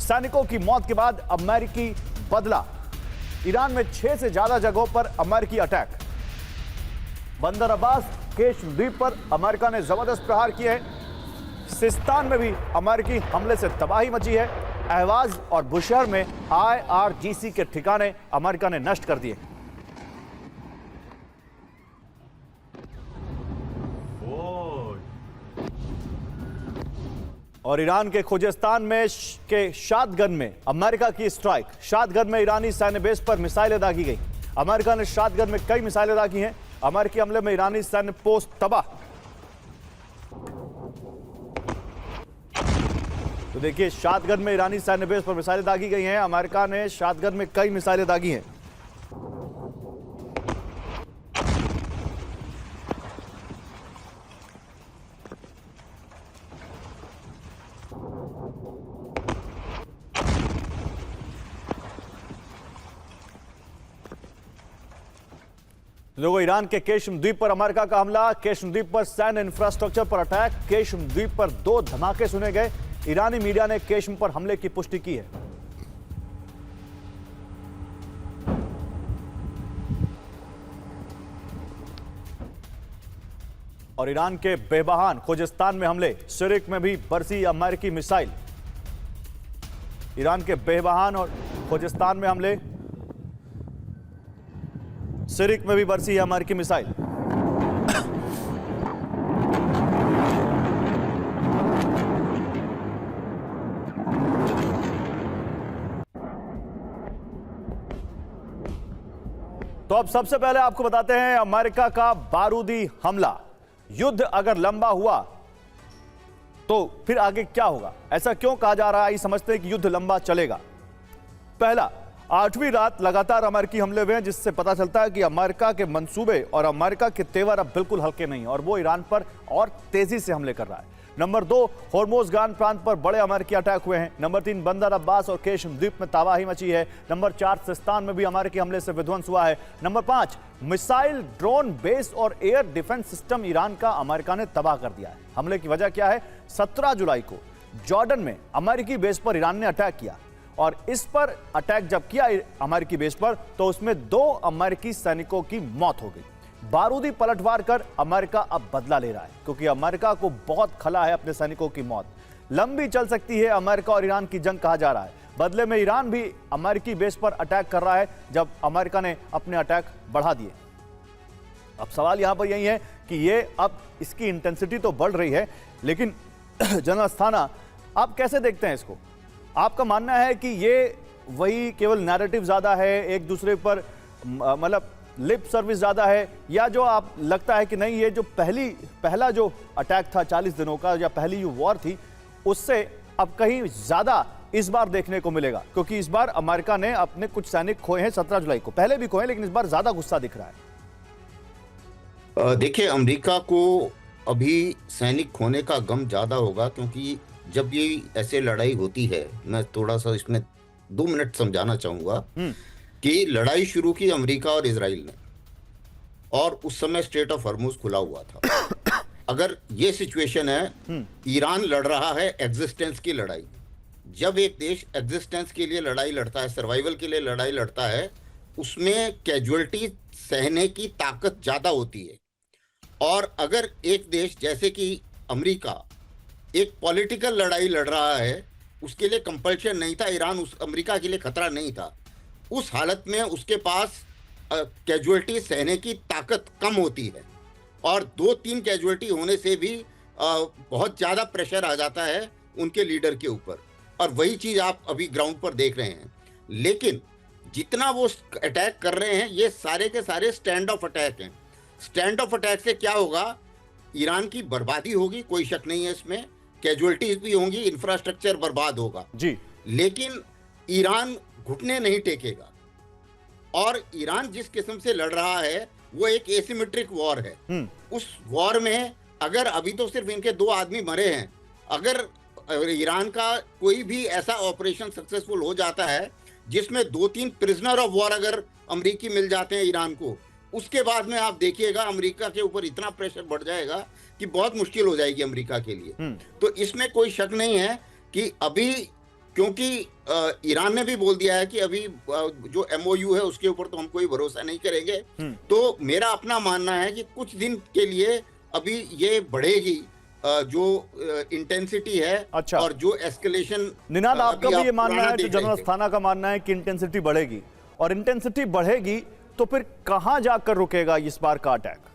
सैनिकों की मौत के बाद अमेरिकी बदला। ईरान में 6 से ज्यादा जगहों पर अमेरिकी अटैक। बंदर अब्बास केश द्वीप पर अमेरिका ने जबरदस्त प्रहार किए हैं। सिस्तान में भी अमेरिकी हमले से तबाही मची है। अहवाज और बुशहर में IRGC के ठिकाने अमेरिका ने नष्ट कर दिए। और ईरान के खुजेस्तान में के शादगन में अमेरिका की स्ट्राइक। शादगन में ईरानी सैन्य बेस पर मिसाइलें दागी गई। अमेरिका ने शादगन में कई मिसाइलें दागी हैं। अमेरिकी हमले में ईरानी सैन्य पोस्ट तबाह। तो देखिए, शादगन में ईरानी सैन्य बेस पर मिसाइलें दागी गई हैं। अमेरिका ने शादगन में कई मिसाइलें दागी हैं। लोगों, ईरान के केशम द्वीप पर अमेरिका का हमला। केशम द्वीप पर सैन्य इंफ्रास्ट्रक्चर पर अटैक। केशम द्वीप पर 2 धमाके सुने गए। ईरानी मीडिया ने केशम पर हमले की पुष्टि की है। और ईरान के बेबहान खुजेस्तान में हमले। सिरिक में भी बरसी अमेरिकी मिसाइल। ईरान के बेबहान और खुजेस्तान में हमले। सिरिक में भी बरसी है अमेरिकी मिसाइल। तो अब सबसे पहले आपको बताते हैं अमेरिका का बारूदी हमला। युद्ध अगर लंबा हुआ तो फिर आगे क्या होगा? ऐसा क्यों कहा जा रहा है? ये समझते हैं कि युद्ध लंबा चलेगा। पहला, 8वीं रात लगातार अमेरिकी हमले हुए हैं, जिससे पता चलता है कि अमेरिका के मंसूबे और अमेरिका के तेवर अब बिल्कुल हल्के नहीं, और वो ईरान पर और तेजी से हमले कर रहा है। नंबर 2, होर्मुज़गान प्रांत पर बड़े अमेरिकी अटैक हुए हैं। नंबर 3, बंदर अब्बास और केशम द्वीप में तबाही मची है। नंबर 4, सिस्तान में भी अमेरिकी हमले से विध्वंस हुआ है। नंबर 5, मिसाइल, ड्रोन बेस और एयर डिफेंस सिस्टम ईरान का अमेरिका ने तबाह कर दिया है। हमले की वजह क्या है? 17 जुलाई को जॉर्डन में अमेरिकी बेस पर ईरान ने अटैक किया, और इस पर अटैक जब किया अमेरिकी बेस पर, तो उसमें 2 अमेरिकी सैनिकों की मौत हो गई। बारूदी पलटवार कर अमेरिका अब बदला ले रहा है, क्योंकि अमेरिका को बहुत खला है अपने सैनिकों की मौत। लंबी चल सकती है अमेरिका और ईरान की जंग, कहा जा रहा है। बदले में ईरान भी अमेरिकी बेस पर अटैक कर रहा है, जब अमेरिका ने अपने अटैक बढ़ा दिए। अब सवाल यहां पर यही है कि ये अब इसकी इंटेंसिटी तो बढ़ रही है, लेकिन जनरल अस्थाना, आप कैसे देखते हैं इसको? आपका मानना है कि ये वही केवल नैरेटिव ज्यादा है, एक दूसरे पर मतलब लिप सर्विस ज्यादा है, या जो आप लगता है कि नहीं, ये जो पहला जो अटैक था 40 दिनों का, या पहली जो वॉर थी, उससे अब कहीं ज्यादा इस बार देखने को मिलेगा? क्योंकि इस बार अमेरिका ने अपने कुछ सैनिक खोए हैं 17 जुलाई को, पहले भी खोए, लेकिन इस बार ज्यादा गुस्सा दिख रहा है। देखिए, अमेरिका को अभी सैनिक खोने का गम ज्यादा होगा, क्योंकि जब ये ऐसे लड़ाई होती है, मैं थोड़ा सा इसमें 2 मिनट समझाना चाहूंगा कि लड़ाई शुरू की अमेरिका और इजराइल ने, और उस समय स्ट्रेट ऑफ हॉर्मुज खुला हुआ था। अगर ये सिचुएशन है, ईरान लड़ रहा है एग्जिस्टेंस की लड़ाई। जब एक देश एग्जिस्टेंस के लिए लड़ाई लड़ता है, सर्वाइवल के लिए लड़ाई लड़ता है, उसमें कैजुअलिटी सहने की ताकत ज्यादा होती है। और अगर एक देश जैसे कि अमेरिका एक पॉलिटिकल लड़ाई लड़ रहा है, उसके लिए कंपल्शन नहीं था, ईरान उस अमेरिका के लिए खतरा नहीं था, उस हालत में उसके पास कैजुअलिटी सहने की ताकत कम होती है, और 2-3 कैजुअलिटी होने से भी बहुत ज़्यादा प्रेशर आ जाता है उनके लीडर के ऊपर, और वही चीज़ आप अभी ग्राउंड पर देख रहे हैं। लेकिन जितना वो अटैक कर रहे हैं, ये सारे के सारे स्टैंड ऑफ अटैक हैं। स्टैंड ऑफ अटैक से क्या होगा? ईरान की बर्बादी होगी, कोई शक नहीं है इसमें, कैजुअलिटीज भी होंगी, इंफ्रास्ट्रक्चर बर्बाद होगा जी। लेकिन ईरान घुटने नहीं टेकेगा। और ईरान जिस किस्म से लड़ रहा है, वो एक एसिमेट्रिक वॉर है। उस वॉर में अगर अभी तो सिर्फ इनके 2 आदमी मरे हैं, अगर ईरान का कोई भी ऐसा ऑपरेशन सक्सेसफुल हो जाता है जिसमें 2-3 प्रिजनर ऑफ वॉर अगर अमेरिकी मिल जाते हैं ईरान को, उसके बाद में आप देखिएगा अमेरिका के ऊपर इतना प्रेशर बढ़ जाएगा कि बहुत मुश्किल हो जाएगी अमेरिका के लिए। तो इसमें कोई शक नहीं है कि अभी क्योंकि ईरान ने भी बोल दिया है कि अभी जो MOU है उसके ऊपर तो हम कोई भरोसा नहीं करेंगे। तो मेरा अपना मानना है कि कुछ दिन के लिए अभी ये बढ़ेगी जो इंटेंसिटी है। अच्छा। और जो एस्केलेशन। निनाद, आपका भी ये मानना है, जो जनरल थे। अस्थाना का मानना है कि इंटेंसिटी बढ़ेगी, और इंटेंसिटी बढ़ेगी तो फिर कहां जाकर रुकेगा इस बार का अटैक?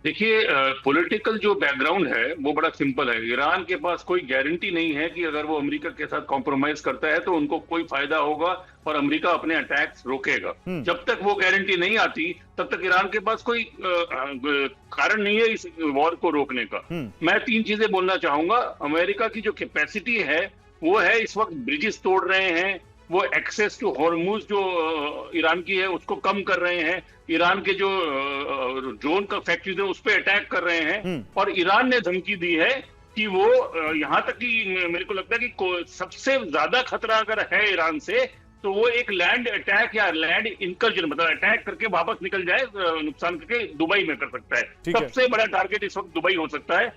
देखिए, पॉलिटिकल जो बैकग्राउंड है वो बड़ा सिंपल है। ईरान के पास कोई गारंटी नहीं है कि अगर वो अमेरिका के साथ कॉम्प्रोमाइज करता है तो उनको कोई फायदा होगा और अमेरिका अपने अटैक्स रोकेगा। जब तक वो गारंटी नहीं आती तब तक ईरान के पास कोई कारण नहीं है इस वॉर को रोकने का। मैं 3 चीजें बोलना चाहूंगा। अमेरिका की जो कैपेसिटी है वो है, इस वक्त ब्रिजेस तोड़ रहे हैं, वो एक्सेस टू हॉर्मुज जो ईरान की है उसको कम कर रहे हैं, ईरान के जो ड्रोन का फैक्ट्रीज है उस पर अटैक कर रहे हैं, और ईरान ने धमकी दी है कि वो यहां तक कि मेरे को लगता है कि सबसे ज्यादा खतरा अगर है ईरान से तो वो एक लैंड अटैक या लैंड इनकर्जन, मतलब अटैक करके वापस निकल जाए, नुकसान करके दुबई में कर सकता है। सबसे बड़ा टारगेट इस वक्त दुबई हो सकता है।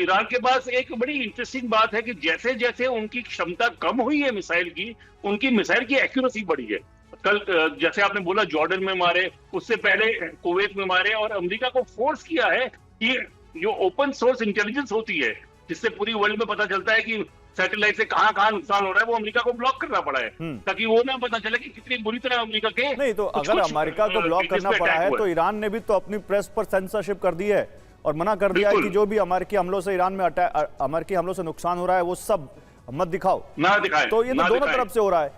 ईरान के पास एक बड़ी इंटरेस्टिंग बात है कि जैसे जैसे उनकी क्षमता कम हुई है मिसाइल की, उनकी मिसाइल की एक्यूरेसी बढ़ी है। कल जैसे आपने बोला जॉर्डन में मारे, उससे पहले कुवैत में मारे, और अमेरिका को फोर्स किया है कि जो ओपन सोर्स इंटेलिजेंस होती है जिससे पूरी वर्ल्ड में पता चलता है कि सैटेलाइट से कहां कहां नुकसान हो रहा है, वो अमेरिका को ब्लॉक करना पड़ा है ताकि वो ना पता चले कि कितनी बुरी तरह अमेरिका के नहीं तो अगर अमेरिका को ब्लॉक करना पड़ा है तो ईरान ने भी तो अपनी प्रेस पर सेंसरशिप कर दी है और मना कर दिया है कि जो भी अमेरिकी हमलों से ईरान में अमेरिकी हमलों से नुकसान हो रहा है वो सब मत दिखाओ, ना दिखाए। तो ये तो दोनों तरफ से हो रहा है।